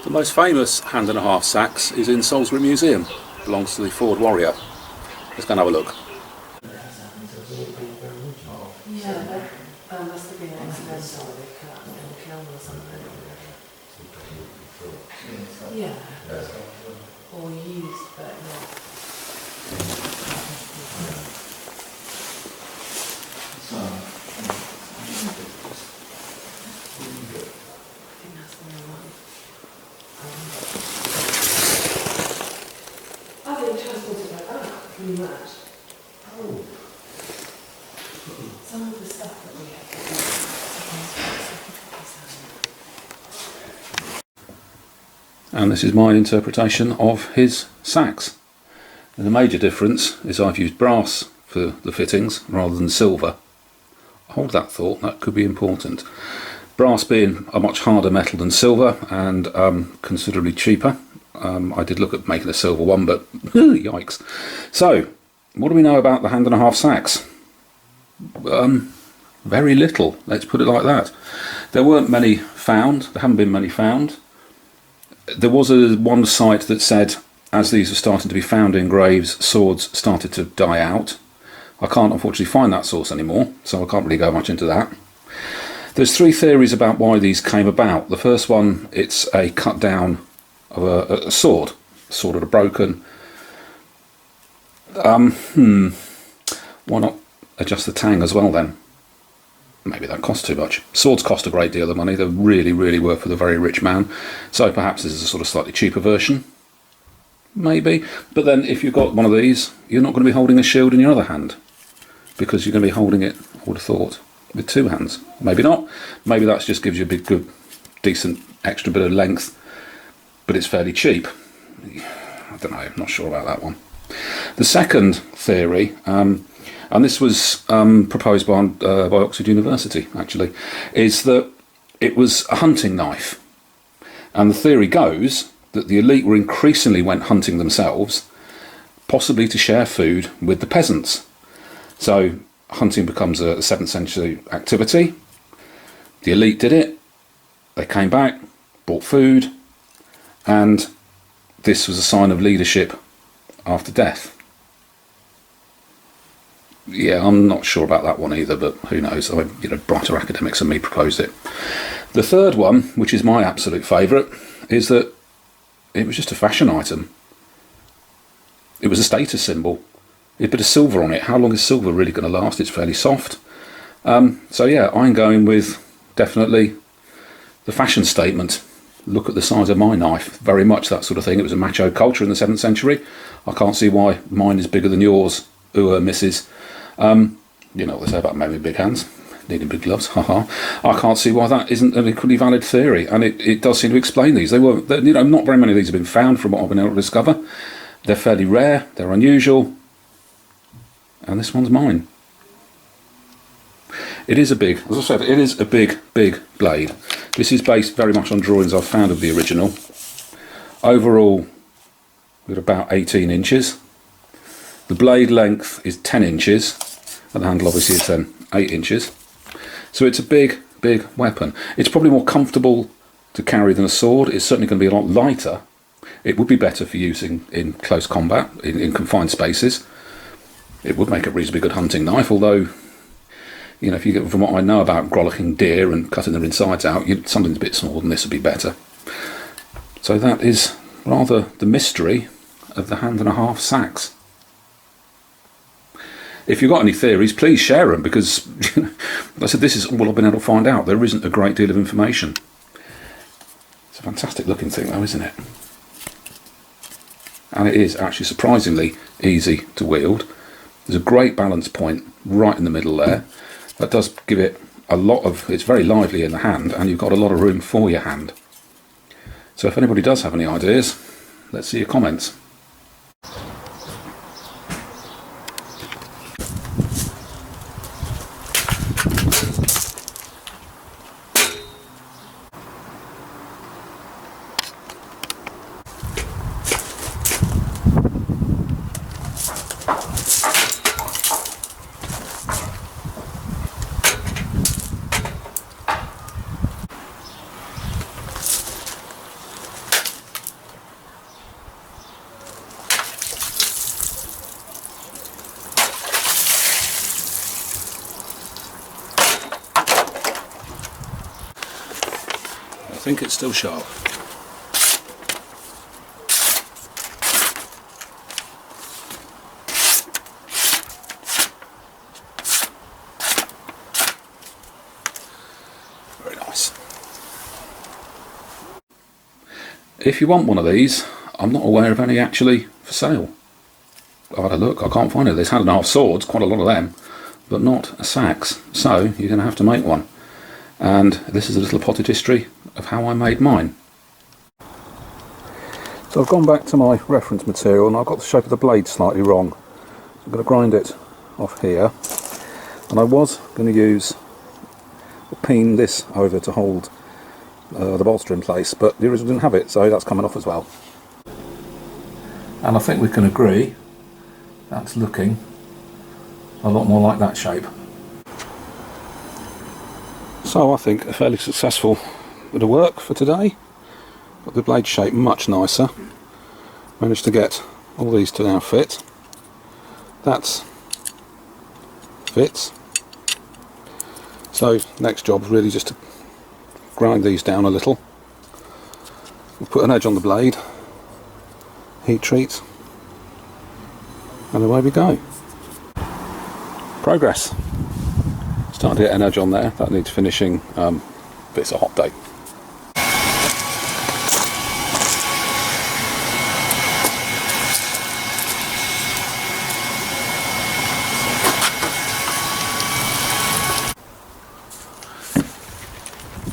The most famous hand and a half Seax is in Salisbury Museum. It belongs to the Ford Warrior. Let's go and have a look. Yeah, that must have been accidental. They cut out in the kiln or something. Yeah. Or used, but not. I think transported like that, pretty much. Oh. Some of the stuff that we have. And this is my interpretation of his Seax. And the major difference is I've used brass for the fittings rather than silver. Hold that thought, that could be important. Brass being a much harder metal than silver and considerably cheaper. I did look at making a silver one, but yikes. So, what do we know about the hand and a half Seax? Very little, let's put it like that. There weren't many found, there haven't been many found. There was one site that said, as these are starting to be found in graves, swords started to die out. I can't unfortunately find that source anymore, so I can't really go much into that. There's three theories about why these came about. The first one, it's a cut down of a sword. A sword had broken. Why not adjust the tang as well then? Maybe that costs too much. Swords cost a great deal of money. They're really, really worth for the very rich man. So perhaps this is a sort of slightly cheaper version. Maybe. But then if you've got one of these, you're not going to be holding a shield in your other hand, because you're going to be holding it, I would have thought, with two hands. Maybe not. Maybe that just gives you a big, good, decent extra bit of length, but it's fairly cheap. I don't know, I'm not sure about that one. The second theory, and this was proposed by Oxford University actually, is that it was a hunting knife. And the theory goes that the elite were increasingly went hunting themselves, possibly to share food with the peasants. So hunting becomes a 7th century activity. The elite did it, they came back, bought food, and this was a sign of leadership after death. Yeah, I'm not sure about that one either, but who knows? Brighter academics than me proposed it. The third one, which is my absolute favourite, is that it was just a fashion item. It was a status symbol. It had a bit of silver on it. How long is silver really going to last? It's fairly soft. So yeah, I'm going with definitely the fashion statement. Look at the size of my knife. Very much that sort of thing. It was a macho culture in the 7th century. I can't see why mine is bigger than yours. Ooh, missus. You know what they say about men with big hands, needing big gloves. Haha. I can't see why that isn't an equally valid theory, and it does seem to explain these. Not very many of these have been found from what I've been able to discover. They're fairly rare. They're unusual, and this one's mine. It is a big, as I said, it is a big blade. This is based very much on drawings I've found of the original. Overall, we're about 18 inches. The blade length is 10 inches, and the handle obviously is then 8 inches. So it's a big weapon. It's probably more comfortable to carry than a sword. It's certainly going to be a lot lighter. It would be better for using in close combat, in confined spaces. It would make a reasonably good hunting knife, although, you know, if you get from what I know about grollicking deer and cutting their insides out, something's a bit smaller than this would be better. So that is rather the mystery of the hand and a half Seax. If you've got any theories, please share them, because like I said, this is all I've been able to find out. There isn't a great deal of information. It's a fantastic looking thing though, isn't it? And it is actually surprisingly easy to wield. There's a great balance point right in the middle there. That does give it a lot of, it's very lively in the hand, and you've got a lot of room for your hand. So if anybody does have any ideas, let's see your comments. think it's still sharp. Very nice. If you want one of these, I'm not aware of any actually for sale. I've had a look, I can't find it. There's hand and half swords, quite a lot of them, but not a Seax. So you're going to have to make one. And this is a little potted history of how I made mine. So I've gone back to my reference material and I've got the shape of the blade slightly wrong. So I'm going to grind it off here. And I was going to use peen this over to hold the bolster in place, but the original didn't have it, so that's coming off as well. And I think we can agree that's looking a lot more like that shape. So I think a fairly successful bit of work for today. Got the blade shape much nicer. Managed to get all these to now fit. That's fits. So next job is really just to grind these down a little. We'll put an edge on the blade, heat treat, and away we go. Progress. Starting to get an edge on there, that needs finishing, but it's a hot day.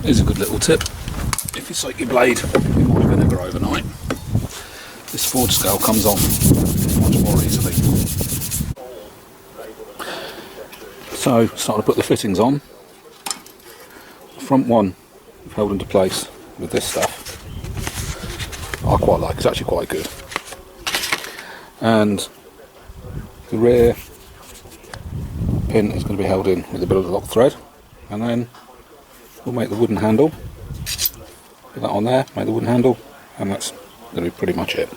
Here's a good little tip. If you soak your blade in white vinegar overnight, this forge scale comes off much more easily. So, starting to put the fittings on. The front one I've held into place with this stuff. I quite like, it's actually quite good. And the rear pin is going to be held in with a bit of lock thread, and then we'll make the wooden handle. Put that on there, make the wooden handle, and that's going to be pretty much it.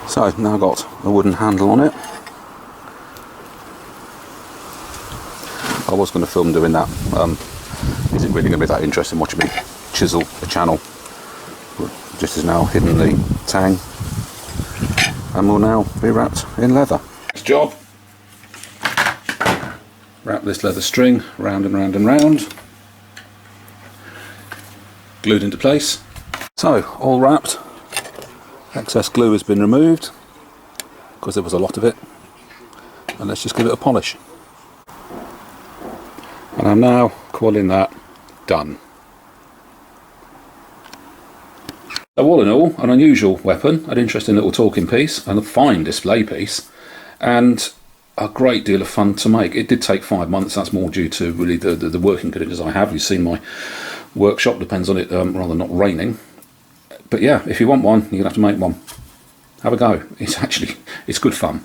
So I've now got a wooden handle on it. I was going to film doing that. Isn't really going to be that interesting watching me chisel a channel. But just as now hidden the tang, and will now be wrapped in leather. Next job. Wrap this leather string round and round and round. Glued into place. So, all wrapped. Excess glue has been removed because there was a lot of it. And let's just give it a polish. And I'm now calling that done. So all in all, an unusual weapon, an interesting little talking piece, and a fine display piece, and a great deal of fun to make. It did take 5 months. That's more due to really the working conditions I have. You've seen my workshop, depends on it rather not raining. But yeah, if you want one, you're going to have to make one. Have a go. It's good fun.